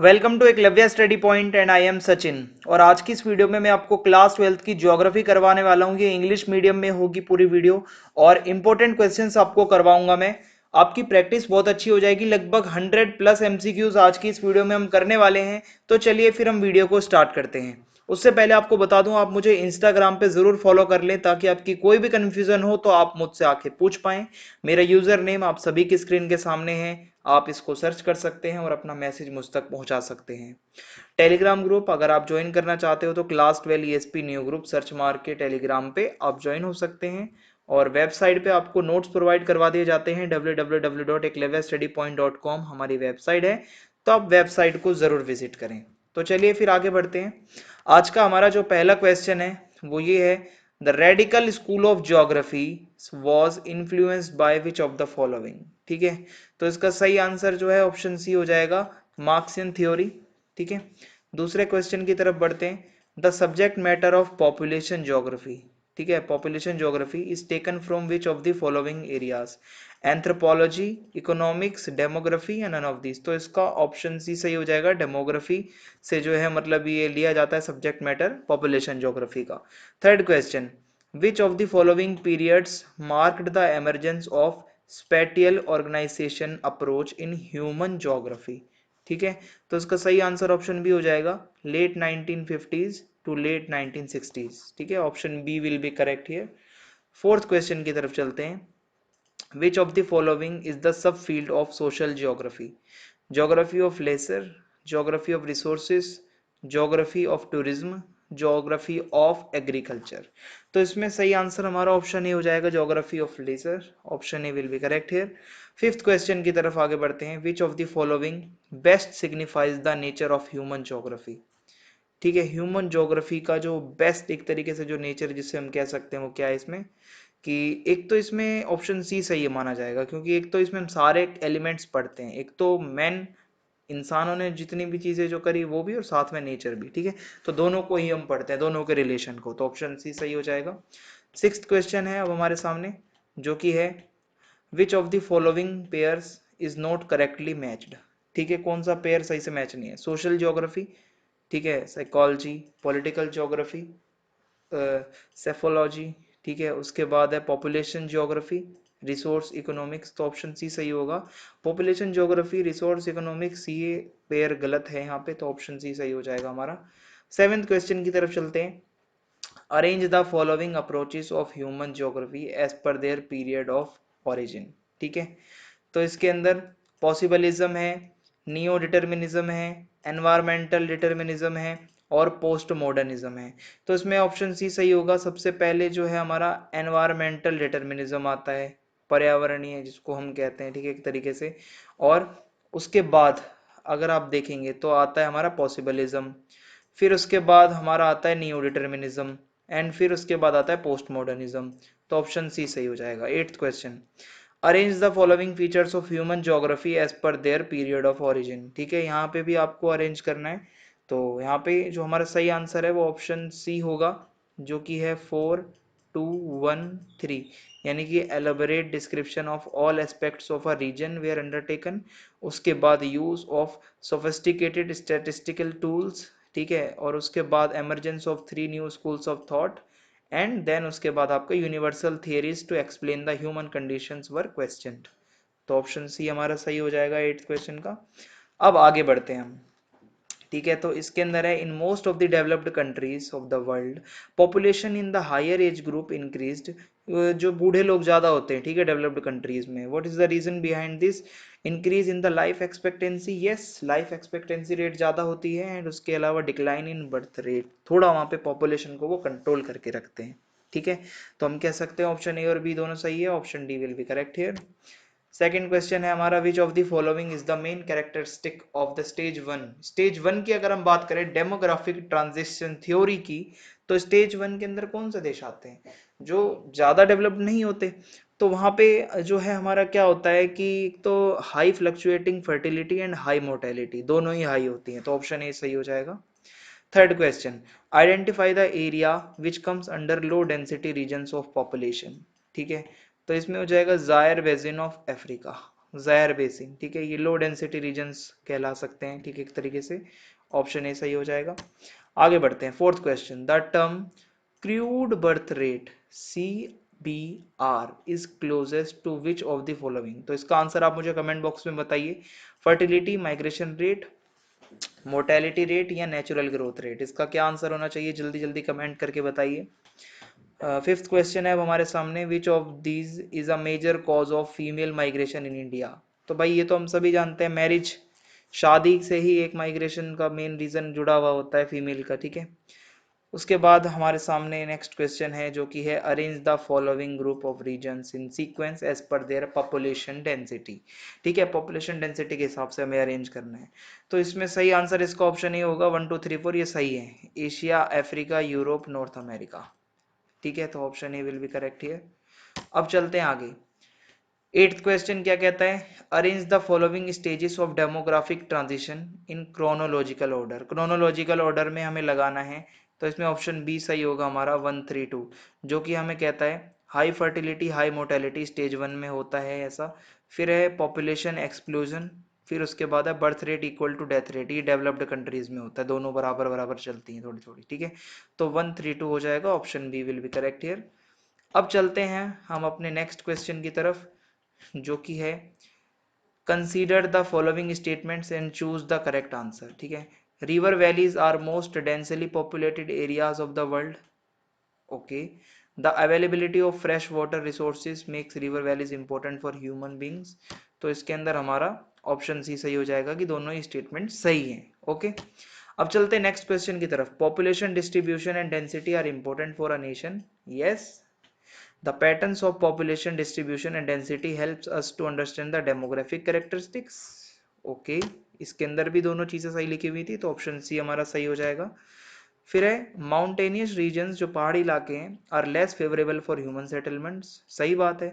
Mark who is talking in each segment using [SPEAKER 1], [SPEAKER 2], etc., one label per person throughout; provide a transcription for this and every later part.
[SPEAKER 1] Welcome to Eklavya study point and I am Sachin. और आज की इस वीडियो में मैं आपको क्लास 12th की ज्योग्राफी करवाने वाला हूँ। ये इंग्लिश मीडियम में होगी पूरी वीडियो और इंपॉर्टेंट क्वेश्चंस आपको करवाऊंगा मैं। आपकी प्रैक्टिस बहुत अच्छी हो जाएगी। लगभग 100 प्लस एमसीक्यूज आज की इस वीडियो में हम करने वाले हैं। तो चलिए फिर हम वीडियो को स्टार्ट करते हैं। उससे पहले आपको बता दूं, आप मुझे इंस्टाग्राम पे जरूर फॉलो कर लें ताकि आपकी कोई भी कंफ्यूजन हो तो आप मुझसे आके पूछ पाएं। मेरा यूजर नेम आप सभी की स्क्रीन के सामने है। आप इसको सर्च कर सकते हैं और अपना मैसेज मुझ तक पहुंचा सकते हैं। टेलीग्राम ग्रुप अगर आप ज्वाइन करना चाहते हो तो class 12 ESP new group search मार के टेलीग्राम पे आप ज्वाइन हो सकते हैं। और वेबसाइट पे आपको नोट्स प्रोवाइड करवा दिए जाते हैं। www.eklavyastudypoint.com हमारी वेबसाइट है, तो आप वेबसाइट को जरूर विजिट करें। तो चलिए फिर आगे बढ़ते हैं। आज का हमारा जो पहला क्वेश्चन है वो ये है, the radical school of geography was influenced by which of the following. ठीक है, तो इसका सही आंसर जो है ऑप्शन सी हो जाएगा, मार्क्सियन थ्योरी। ठीक है, दूसरे क्वेश्चन की तरफ बढ़ते हैं। The subject matter of population geography, ठीक है, population geography is taken from which of the following areas, anthropology, economics, demography या नन ऑफ दिस। तो इसका ऑप्शन सी सही हो जाएगा, डेमोग्राफी से जो है मतलब ये लिया जाता है सब्जेक्ट मैटर पॉपुलेशन ज्योग्राफी का। Third question, which of the following periods marked the emergence of spatial organisation approach in human geography. ठीक है, तो इसका सही आंसर ऑप्शन बी हो जाएगा, late 1950s to late 1960s। ठीक है, option B will be correct here. Fourth question की तरफ चलते हैं। Which of the following is the subfield of social geography? Geography of leisure, geography of resources, geography of tourism, geography of agriculture। तो इसमें सही answer हमारा option A हो जाएगा, geography of leisure। Option A will be correct here। Fifth question की तरफ आगे बढ़ते हैं। Which of the following best signifies the nature of human geography? ठीक है, ह्यूमन ज्योग्राफी का जो बेस्ट एक तरीके से जो नेचर जिसे हम कह सकते हैं वो क्या है इसमें, कि एक तो इसमें ऑप्शन सी सही है माना जाएगा, क्योंकि एक तो इसमें हम सारे एलिमेंट्स पढ़ते हैं। एक तो मैन इंसानों ने जितनी भी चीजें जो करी वो भी, और साथ में नेचर भी। ठीक है, तो दोनों को ही हम पढ़ते हैं, दोनों के रिलेशन को। तो ऑप्शन सी सही हो जाएगा। सिक्स्थ क्वेश्चन है अब हमारे सामने, जो कि है, विच of the following pairs is not correctly matched. ठीक है, कौन सा पेयर सही से मैच नहीं है? सोशल ज्योग्राफी, ठीक है, साइकोलॉजी, पॉलिटिकल ज्योग्राफी, सेफोलॉजी, ठीक है, उसके बाद है पॉपुलेशन ज्योग्राफी, रिसोर्स इकोनॉमिक्स। तो ऑप्शन सी सही होगा, पॉपुलेशन ज्योग्राफी, रिसोर्स इकोनॉमिक्स। ये पेयर गलत है यहाँ पे, तो ऑप्शन सी सही हो जाएगा हमारा। सेवेंथ क्वेश्चन की तरफ चलते हैं। Arrange the following approaches of human geography as per their period of origin. ठीक है, तो इसके अंदर पॉसिबलिज्म है, नियो डिटर्मिनिज्म है, एनवायरमेंटल डिटर्मिनिज्म है और पोस्ट मॉडर्निज्म है। तो इसमें ऑप्शन सी सही होगा। सबसे पहले जो है हमारा एनवायरमेंटल डिटर्मिनिज्म आता है, पर्यावरणीय जिसको हम कहते हैं, ठीक है, एक तरीके से। और उसके बाद अगर आप देखेंगे तो आता है हमारा पॉसिबलिज्म, फिर उसके बाद हमारा आता है नियो डिटर्मिनिज्म, एंड फिर उसके बाद आता है पोस्ट मॉडर्निज्म। तो ऑप्शन सी सही हो जाएगा। Eighth question, arrange the following features of human geography as per their period of origin. ठीक है, यहाँ पे भी आपको अरेंज करना है। तो यहाँ पे जो हमारा सही आंसर है वो ऑप्शन सी होगा, जो कि है 4213, यानी कि elaborate description of all aspects of a region were undertaken. उसके बाद use of sophisticated statistical tools, ठीक है, और उसके बाद emergence of 3 new schools of thought, and then उसके बाद आपका universal theories to explain the human conditions were questioned. तो ऑप्शन सी हमारा सही हो जाएगा एट्थ क्वेश्चन का। अब आगे बढ़ते हैं हम। ठीक है, तो इसके अंदर है, in most of the developed countries of the world population in the higher age group increased. जो बूढ़े लोग ज्यादा होते हैं, ठीक है, डेवलप्ड कंट्रीज में। What is the reason behind this increase in the life expectancy? Yes, life expectancy rate ज्यादा होती है, एंड उसके अलावा डिक्लाइन इन बर्थ रेट, थोड़ा वहां पे पॉपुलेशन को वो कंट्रोल करके रखते हैं। ठीक है, तो हम कह सकते हैं ऑप्शन ए और बी दोनों सही है। Option D will be correct here. Second question है हमारा, which of the following is the main characteristic of the stage one. Stage one की अगर हम बात करें डेमोग्राफिक ट्रांजिशन थ्योरी की, तो स्टेज वन के अंदर कौन से देश आते हैं जो ज्यादा डेवलप्ड नहीं होते? तो वहां पे जो है हमारा क्या होता है कि तो high fluctuating fertility and high mortality, दोनों ही हाई होती हैं। तो ऑप्शन ए सही हो जाएगा। Third question, identify the area which comes under low density regions of population. ठीक है, तो इसमें हो जाएगा Zaire basin of Africa. Zaire basin, ठीक है, ये लो डेंसिटी रीजन्स कहला सकते हैं, ठीक है, एक तरीके से। ऑप्शन ए सही हो जाएगा। आगे बढ़ते हैं, fourth question, the term crude birth rate CBR is closest to which of the following. तो इसका आंसर आप मुझे कमेंट बॉक्स में बताइए। Fertility, migration rate, mortality rate या नेचुरल ग्रोथ रेट, इसका क्या आंसर होना चाहिए, जल्दी जल्दी कमेंट करके बताइए। फिफ्थ क्वेश्चन है अब हमारे सामने, which of these is a major cause of female migration in India. तो भाई ये तो हम सभी जानते हैं, मैरिज, शादी से ही एक माइग्रेशन का मेन रीजन जुड़ा हुआ होता है फीमेल का, ठीक है। उसके बाद हमारे सामने नेक्स्ट क्वेश्चन है जो कि है, arrange the following group of regions in sequence as per their population density. ठीक है, पॉपुलेशन डेंसिटी के हिसाब से हमें अरेंज करना है। तो इसमें सही आंसर इसका ऑप्शन ही होगा 1 2 3 4, ये सही है, Asia, Africa, Europe, north America. ठीक है, तो option A will be correct here. अब चलते हैं आगे। एट्थ क्वेश्चन क्या कहता है, arrange the following stages of demographic transition in chronological order. Chronological order में हमें लगाना है, तो इसमें ऑप्शन बी सही होगा हमारा 1 3 2, जो कि हमें कहता है high fertility high mortality stage 1 में होता है ऐसा, फिर है पॉपुलेशन एक्सप्लोजन, फिर उसके बाद है birth rate equal to death rate, ये डेवलप्ड कंट्रीज में होता है, दोनों बराबर बराबर चलती हैं थोड़ी थोड़ी, ठीक है। तो 1 3 2 हो जाएगा, option B will be correct here. अब चलते हैं हम अपने नेक्स्ट क्वेश्चन की तरफ, जो कि है, consider the following statements and choose the correct answer. ठीक है, river valleys are most densely populated areas of the world. Okay, the availability of fresh water resources makes river valleys important for human beings. तो इसके अंदर हमारा option C सही हो जाएगा कि दोनों ही स्टेटमेंट सही हैं। ओके, अब चलते हैं नेक्स्ट क्वेश्चन की तरफ, population distribution and density are important for a nation. Yes, the patterns of population distribution and density helps us to understand the demographic characteristics. Okay, इसके अंदर भी दोनों चीजें सही लिखी हुई थी, तो ऑप्शन सी हमारा सही हो जाएगा। फिर है माउंटेनियस रीजन्स, जो पहाड़ी इलाके हैं, are less favourable for human settlements. सही बात है,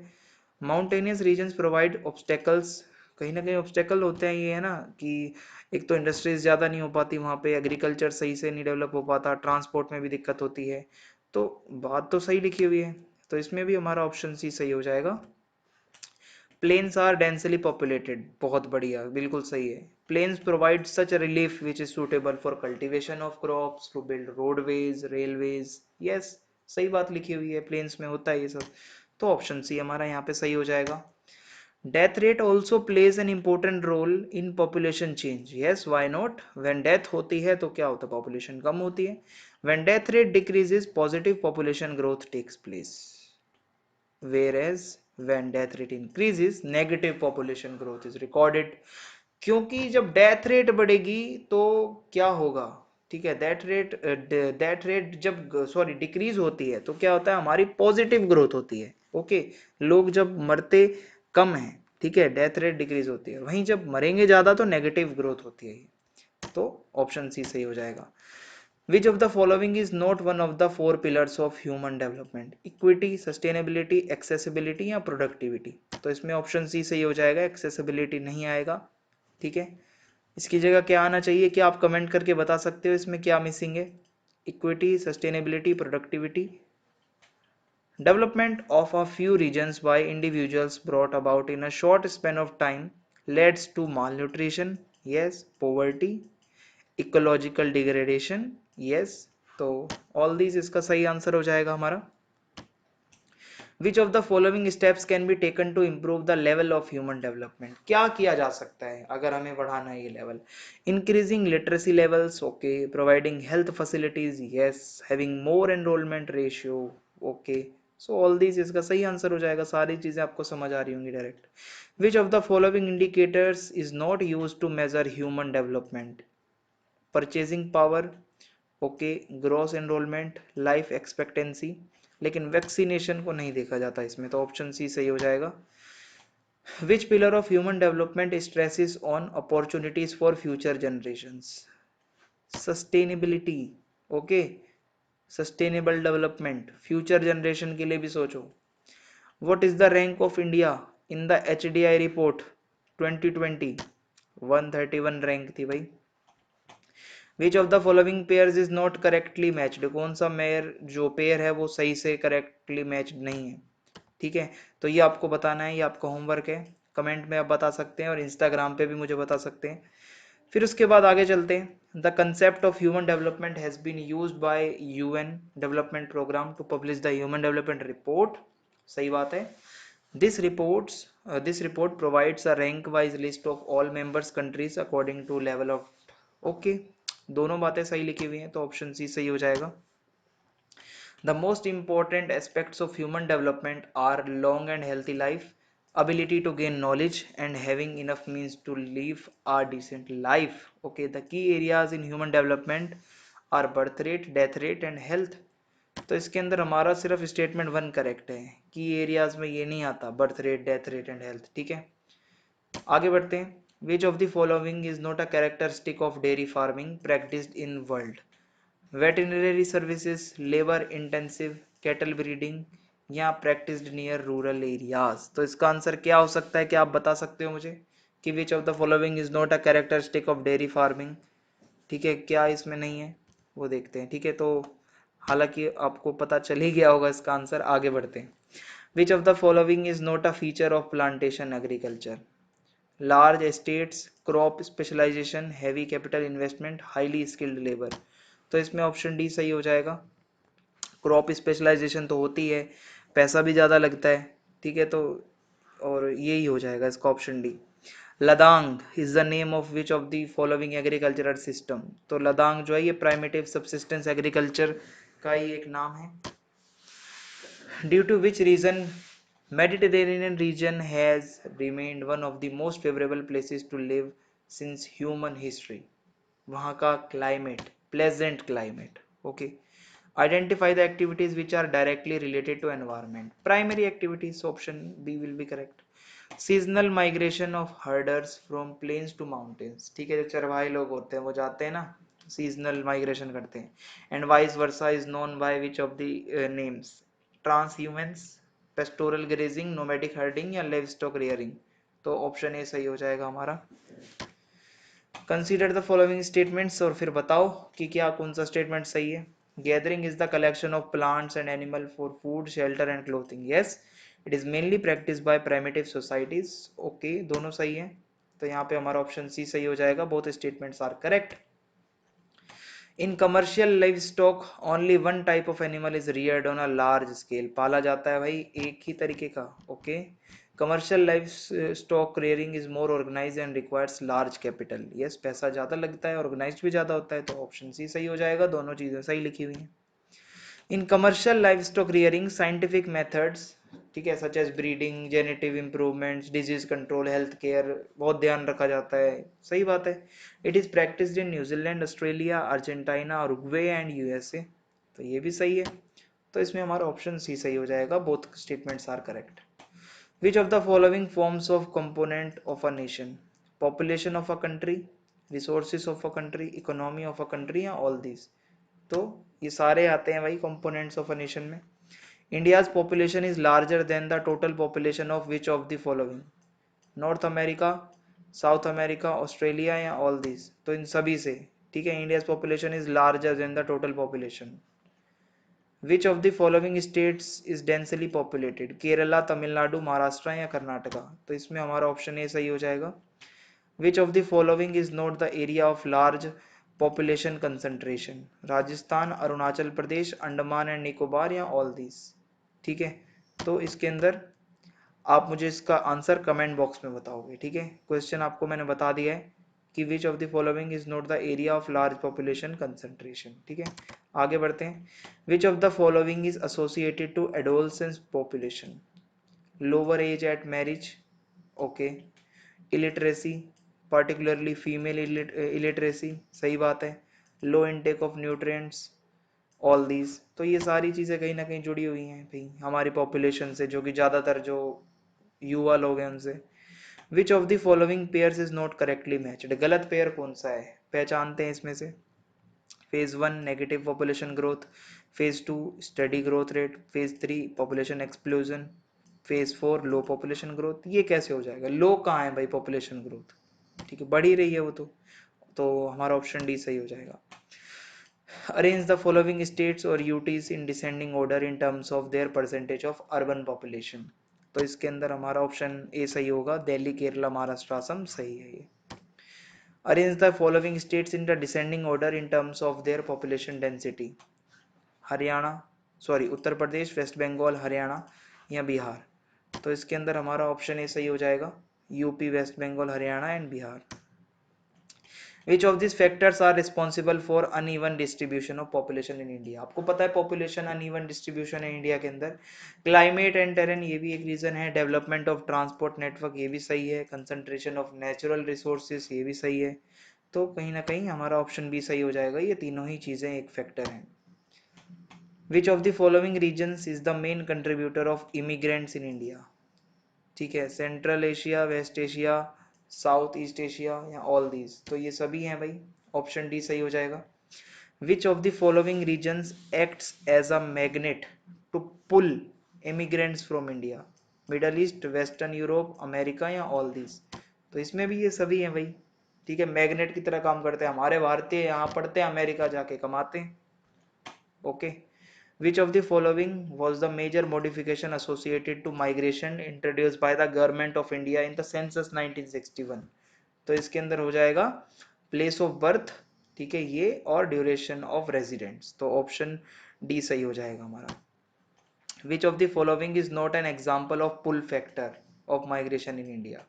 [SPEAKER 1] माउंटेनियस रीजन्स प्रोवाइड ऑब्स्टेकल्स, कहीं ना कहीं ऑब्स्टेकल होते हैं, ये है ना कि एक तो इंडस्ट्रीज ज़्यादा नहीं हो पाती वहाँ पे, एग्रीकल्चर सही से नहीं डेवलप हो पाता, ट्रांसपोर्ट में भी दिक्कत होती है। तो बात तो सही लिखी हुई है, तो इसमें भी हमारा ऑप्शन सी सही हो जाएगा। प्लेन्स आर डेंसली पॉपुलेटेड, बहुत बढ़िया, बिल्कुल सही है। Plains provide such relief which is suitable for cultivation of crops, to build roadways, railways. Yes, सही बात लिखी हुई है, प्लेन्स में होता है ये सब, तो ऑप्शन सी हमारा यहाँ पे सही हो जाएगा। Death rate also plays an important role in population change. Yes, why not, when death होती है तो क्या होता है, पॉपुलेशन कम होती है। When death rate decreases positive population growth takes place, whereas when death rate increases negative population growth is recorded। क्योंकि जब डेथ रेट बढ़ेगी तो क्या होगा, ठीक है, डेथ रेट जब सॉरी डिक्रीज होती है तो क्या होता है, हमारी पॉजिटिव ग्रोथ होती है। ओके, लोग जब मरते कम है, ठीक है, डेथ रेट डिक्रीज होती है, वहीं जब मरेंगे ज्यादा तो नेगेटिव ग्रोथ होती है, तो ऑप्शन सी सही हो जाएगा। Which of the following is not one of the four pillars of human development? Equity, sustainability, accessibility या productivity? तो इसमें ऑप्शन सी सही हो जाएगा, accessibility नहीं आएगा। ठीक है, इसकी जगह क्या आना चाहिए, क्या आप कमेंट करके बता सकते हो इसमें क्या मिसिंग है? Equity, sustainability, productivity. Development of a few regions by individuals brought about in a short span of time leads to malnutrition, yes, poverty, ecological degradation, yes. तो ऑल दीज इसका सही आंसर हो जाएगा हमारा। Which of the following steps can be taken to improve the level of human development, क्या किया जा सकता है अगर हमें बढ़ाना है ये level? Increasing literacy levels, okay, providing health facilities, yes, having more enrolment ratio, okay. So all these इसका सही आंसर हो जाएगा, सारी चीजें आपको समझ आ रही होंगी direct. Which of the following indicators is not use to measure human development? Purchasing power, okay, gross enrolment, life expectancy, लेकिन वैक्सीनेशन को नहीं देखा जाता इसमें, तो ऑप्शन सी सही हो जाएगा। Which pillar of human development stresses on opportunities for future generations? Sustainability, okay, sustainable development, future generation के लिए भी सोचो। What is the rank of India in the HDI report 2020? 131 rank थी भाई। Which of the following pairs is not correctly matched? कौन सा mayor जो pair है वो सही से करेक्टली मैच्ड नहीं है? ठीक है, तो ये आपको बताना है, ये आपका होमवर्क है। कमेंट में आप बता सकते हैं और इंस्टाग्राम पे भी मुझे बता सकते हैं। फिर उसके बाद आगे चलते हैं। The concept of human development has been used by UN development programme to publish the human development report. सही बात है। This report provides a rank wise list of all members countries according to level of. Okay, दोनों बातें सही लिखी हुई हैं तो ऑप्शन सी सही हो जाएगा। The most important aspects of human development are long and healthy life, ability to gain knowledge, and having enough means to live a decent life. Okay, the key areas in human development are birth rate, death rate, and health. तो इसके अंदर हमारा सिर्फ statement one correct है, की areas में ये नहीं आता, birth rate, death rate and health. ठीक है, आगे बढ़ते हैं। Which of the following is not a characteristic of dairy farming practised in world? Veterinary services, labour intensive, cattle breeding या प्रैक्टिस्ड नियर रूरल एरियाज। तो इसका आंसर क्या हो सकता है, क्या आप बता सकते हो मुझे कि which of the following is not a characteristic of dairy farming? ठीक है, क्या इसमें नहीं है वो देखते हैं। ठीक है, तो हालांकि आपको पता चल ही गया होगा इसका आंसर। आगे बढ़ते हैं। Which of the following is not a feature of plantation agriculture? Large estates, crop specialisation, heavy capital investment, highly skilled labour. तो इसमें ऑप्शन डी सही हो जाएगा। क्रॉप स्पेशलाइजेशन तो होती है, पैसा भी ज़्यादा लगता है। ठीक है, तो और यही हो जाएगा इसका option D. Ladang is the name of which of the following agricultural system? तो लदांग जो है ये प्राइमेटिव सबसिस्टेंस एग्रीकल्चर का ही एक नाम है। Due to which reason Mediterranean region has remained one of the most favourable places to live since human history? वहाँ का climate, pleasant climate. Okay, identify the activities which are directly related to environment. Primary activities, option B will be correct. Seasonal migration of herders from plains to mountains. ठीक है, जो चरवाहे लोग होते हैं वो जाते हैं ना, सीजनल माइग्रेशन करते हैं। And vice versa is known by which of the names? Transhumance, pastoral grazing, nomadic herding या लिव स्टॉक रेयरिंग? तो ऑप्शन ए सही हो जाएगा हमारा। कंसीडर द फॉलोइंग स्टेटमेंट्स, और फिर बताओ कि क्या कौन सा स्टेटमेंट सही है। Gathering is the collection of plants and animal for food, shelter and clothing. Yes, it is mainly practice by primitive societies. Okay, दोनों सही है, तो यहाँ पे हमारा ऑप्शन सी सही हो जाएगा। Both statements are correct. In commercial livestock only one type of animal is reared on a large scale. पाला जाता है भाई एक ही तरीके का। Okay, commercial livestock rearing is more organise and requires large capital. Yes, पैसा ज्यादा लगता है, ऑर्गेनाइज भी ज्यादा होता है, तो ऑप्शन सी सही हो जाएगा। दोनों चीजें सही लिखी हुई हैं। इन commercial live stock rearing scientific methods, ठीक है, such as breeding, generative improvements, disease control, health care, बहुत ध्यान रखा जाता है। सही बात है। It is practised in New Zealand, Australia, Argentina, Uruguay and USA. तो ये भी सही है, तो इसमें हमारा ऑप्शन सी सही हो जाएगा। Both statements are correct. Which of the following forms of component of a nation? Population of a country, resources of a country, economy of a country या ऑल दिस? तो ये सारे आते हैं भाई कंपोनेंट्स ऑफ अ नेशन में। India's population is larger than the total population of which of the following? North America, South America, Australia या all this? तो इन सभी से। ठीक है, India's population is larger than the total population. Which of the following states is densely populated? Kerala, Tamil Nadu, Maharashtra या कर्नाटका? तो इसमें हमारा ऑप्शन ए सही हो जाएगा। Which of the following is not the area of large population concentration? Rajasthan, Arunachal Pradesh, Andaman and Nicobar या all this? ठीक है, तो इसके अंदर आप मुझे इसका आंसर कमेंट बॉक्स में बताओगे। ठीक है, क्वेश्चन आपको मैंने बता दिया है कि which of the following is not the area of large population concentration. ठीक है, आगे बढ़ते हैं। Which of the following is associated to adolescence population? Lower age at marriage, okay, illiteracy, particularly female illiteracy, सही बात है, low intake of nutrients, all these? तो ये सारी चीज़ें कहीं ना कहीं जुड़ी हुई हैं भाई हमारी पॉपुलेशन से, जो कि ज़्यादातर जो युवा लोग हैं उनसे। Which of the following pairs is not correctly matched? गलत पेयर कौन सा है, पहचानते हैं इसमें से। Phase one negative population growth, phase two steady growth rate, phase three population explosion, phase four low population growth. ये कैसे हो जाएगा, लो कहाँ है भाई पॉपुलेशन ग्रोथ? ठीक है, बढ़ ही रही है वो तो हमारा ऑप्शन डी सही हो जाएगा। अरेंज द फॉलोइंग स्टेट्स और UTs in descending order in terms of there percentage of urban population. तो इसके अंदर हमारा ऑप्शन ए सही होगा, दिल्ली केरला महाराष्ट्र असम सही है ये। Arrange the following states in the descending order in terms of their population density. Haryana, sorry Uttar Pradesh, West Bengal, Haryana या बिहार। तो इसके अंदर हमारा ऑप्शन ए सही हो जाएगा, UP, West Bengal, Haryana and Bihar. Which of these factors are responsible for uneven distribution of population in India? आपको पता है population uneven distribution है इंडिया के अंदर। Climate and terrain ये भी एक रीजन है, development of transport network ये भी सही है, concentration of natural resources ये भी सही है। तो कहीं ना कहीं हमारा ऑप्शन बी सही हो जाएगा, ये तीनों ही चीजें एक फैक्टर हैं। Which of the following regions is the main contributor of immigrants in India? ठीक है, Central Asia, West Asia, South East Asia या ऑल दीज। तो ये सभी हैं भाई, ऑप्शन डी सही हो जाएगा। Which of the following regions acts as a magnet to pull immigrants from India? Middle East, Western Europe, America या ऑल दीज। तो इसमें भी ये सभी हैं भाई, ठीक है, मैग्नेट की तरह काम करते हैं। हमारे भारतीय यहाँ पढ़ते हैं, अमेरिका जाके कमाते हैं। Okay. Which of the following was the major modification associated to migration introduced by the government of India in the census 1961? तो इसके अंदर हो जाएगा प्लेस ऑफ बर्थ, ठीक है ये, और ड्यूरेशन ऑफ रेजिडेंस। तो ऑप्शन डी सही हो जाएगा हमारा। Which of the following is not an example of pull factor of migration in India?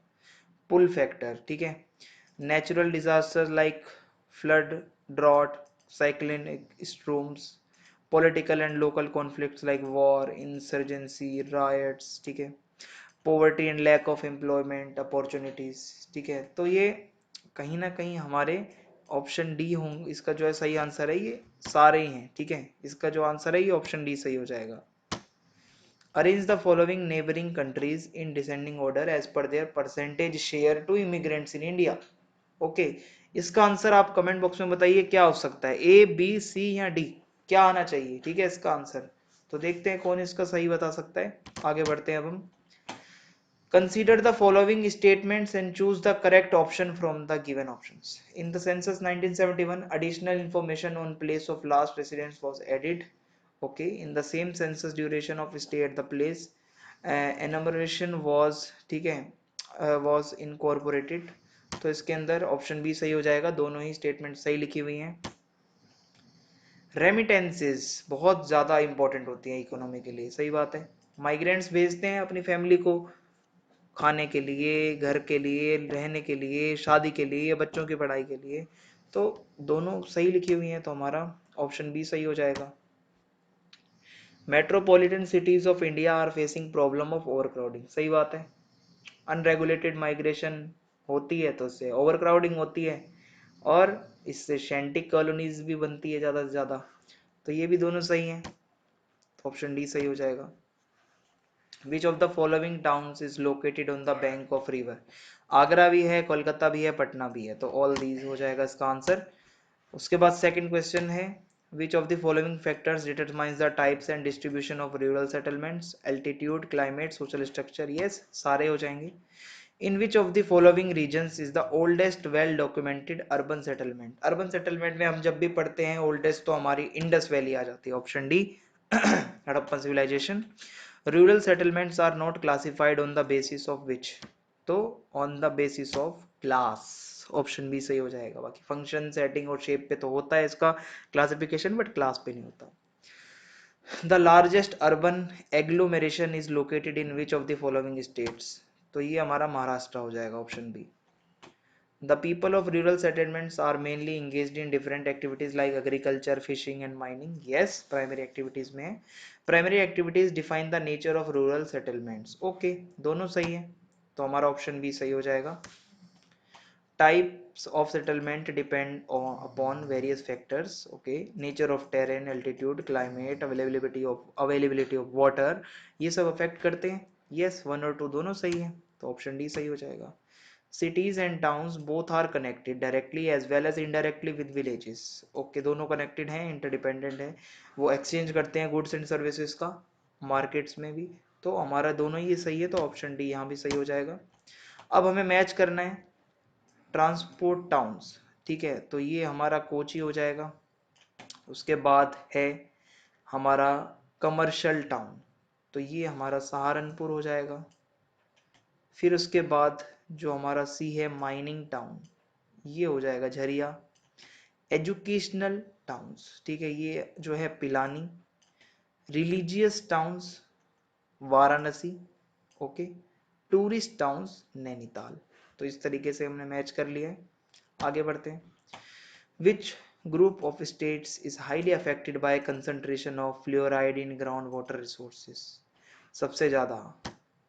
[SPEAKER 1] Pull factor, ठीक है, natural disaster like flood, drought, cyclic storms, political and local conflicts like war, insurgency, riots, ठीक है, poverty and lack of employment opportunities. ठीक है, तो ये कहीं ना कहीं हमारे ऑप्शन डी होंगे, इसका जो है सही आंसर है, ये सारे ही हैं। ठीक है, इसका जो आंसर है ये ऑप्शन डी सही हो जाएगा। Arrange the following neighboring countries in descending order as per their percentage share to immigrants in India. Okay, इसका आंसर आप कमेंट बॉक्स में बताइए क्या हो सकता है, ए, बी, सी या डी, क्या आना चाहिए। ठीक है, इसका आंसर तो देखते हैं कौन इसका सही बता सकता है। आगे बढ़ते हैं अब हम। Consider the following statements and choose the correct option from the given options. In the census 1971, additional information on place of last residence was added. Okay, in the same census duration of stay at the place, enumeration was, ठीक है, was incorporated। तो इसके अंदर option B सही हो जाएगा, दोनों ही statement सही लिखी हुई हैं। रेमिटेंसेस बहुत ज्यादा इंपॉर्टेंट होती है इकोनॉमी के लिए, सही बात है। माइग्रेंट्स भेजते हैं अपनी फैमिली को खाने के लिए, घर के लिए, रहने के लिए, शादी के लिए, बच्चों की पढ़ाई के लिए। तो दोनों सही लिखी हुई हैं, तो हमारा ऑप्शन बी सही हो जाएगा। Metropolitan cities of India are facing problem of overcrowding, सही बात है। अनरेगुलेटेड माइग्रेशन होती है तो उससे ओवरक्राउडिंग होती है, और इससे शेंटिक कॉलोनीज भी बनती है ज्यादा से ज्यादा। तो ये भी दोनों सही हैं, तो ऑप्शन डी सही हो जाएगा। Which of the following towns is located on the bank of river? Agra भी है, कोलकाता भी है, पटना भी है, तो ऑल दीज हो जाएगा इसका आंसर। उसके बाद सेकंड क्वेश्चन है, which of the following factors determines the types and distribution of rural settlements? altitude, climate, social structure। yes, सारे हो जाएंगे। In which of the following regions is the oldest well documented urban settlement? urban settlement में हम जब भी पढ़ते हैं oldest, तो हमारी इंडस वैली आ जाती है, option D Harappan civilisation. Rural settlements are not classified on the basis of which? तो on the basis of class, option B सही हो जाएगा। बाकी फंक्शन, सेटिंग और शेप पे तो होता है इसका क्लासिफिकेशन, बट क्लास पे नहीं होता। The largest urban agglomeration is located in which of the following states? तो ये हमारा महाराष्ट्र हो जाएगा, option B. The people of rural settlements are mainly engaged in different activities like agriculture, fishing and mining. Yes, primary activities में है। Primary activities define the nature of rural settlements. Okay, दोनों सही है, तो हमारा ऑप्शन बी सही हो जाएगा। Types of settlement depend upon various factors. Okay, nature of terrain, altitude, climate, availability of water, ये सब affect करते हैं। Yes, वन और टू दोनों सही है, तो ऑप्शन डी सही हो जाएगा। Cities and towns both are connected directly as well as indirectly with villages. Okay, दोनों connected हैं, interdependent है, वो exchange करते हैं goods and services का markets में भी। तो हमारा दोनों ही सही है, तो ऑप्शन डी यहाँ भी सही हो जाएगा। अब हमें मैच करना है ट्रांसपोर्ट टाउन्स, ठीक है, तो ये हमारा कोची हो जाएगा। उसके बाद है हमारा कमर्शियल टाउन, तो ये हमारा सहारनपुर हो जाएगा। फिर उसके बाद जो हमारा सी है माइनिंग टाउन, ये हो जाएगा झरिया। एजुकेशनल टाउन्स, ठीक है, ये जो है Pilani. Religious towns Varanasi, okay. Tourist towns Nainital. तो इस तरीके से हमने मैच कर लिया है। आगे बढ़ते हैं। Which group of states is highly affected by concentration of fluoride in ground water resources? सबसे ज्यादा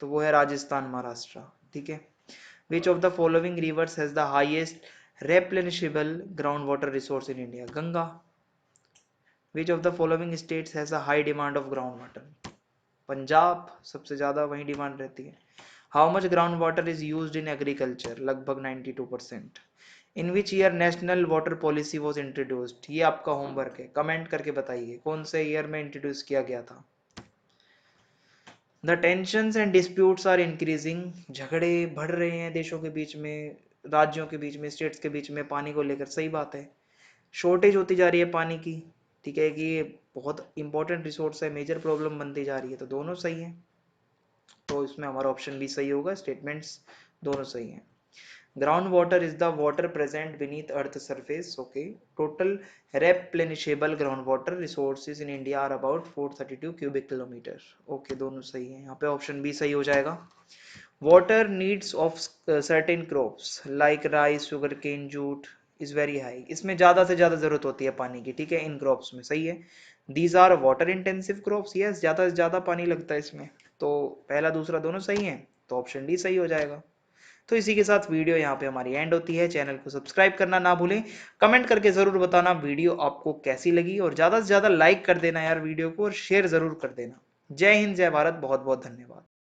[SPEAKER 1] तो वो है राजस्थान, महाराष्ट्र, ठीक है। विच of the following rivers has the highest replenishable ground water resource in India? Ganga. Which of the following states has a high demand of ground water? Punjab, सबसे ज्यादा वही डिमांड रहती है। How much ground water is used in agriculture? लगभग 92%। In which year national water policy was introduced? ये आपका homework है, comment करके बताइए कौन से ईयर में इंट्रोड्यूस किया गया था। The tensions and disputes are increasing, झगड़े बढ़ रहे हैं देशों के बीच में, राज्यों के बीच में, स्टेट्स के बीच में पानी को लेकर। सही बात है, शॉर्टेज होती जा रही है पानी की, ठीक है, कि ये बहुत इंपॉर्टेंट रिसोर्स है, मेजर प्रॉब्लम बनती जा रही है। तो दोनों सही है, तो इसमें हमारा ऑप्शन भी सही होगा, स्टेटमेंट्स दोनों सही हैं। Ground water is the water present beneath earth surface, okay. Total replenishable ground water resources in India are about 432 cubic kilometre, okay, दोनों सही है। यहाँ पे ऑप्शन बी सही हो जाएगा। Water needs of certain crops like rice, sugar cane, jute is very high, इसमें ज्यादा से ज्यादा जरूरत होती है पानी की, ठीक है, इन क्रॉप्स में। सही है। These are water intensive crops, yes, ज्यादा से ज्यादा पानी लगता है इसमें। तो पहला दूसरा दोनों सही है, तो ऑप्शन डी सही हो जाएगा। तो इसी के साथ वीडियो यहाँ पे हमारी एंड होती है। चैनल को सब्सक्राइब करना ना भूलें। कमेंट करके जरूर बताना वीडियो आपको कैसी लगी, और ज्यादा से ज्यादा लाइक कर देना यार वीडियो को, और शेयर जरूर कर देना। जय हिंद, जय भारत, बहुत बहुत धन्यवाद।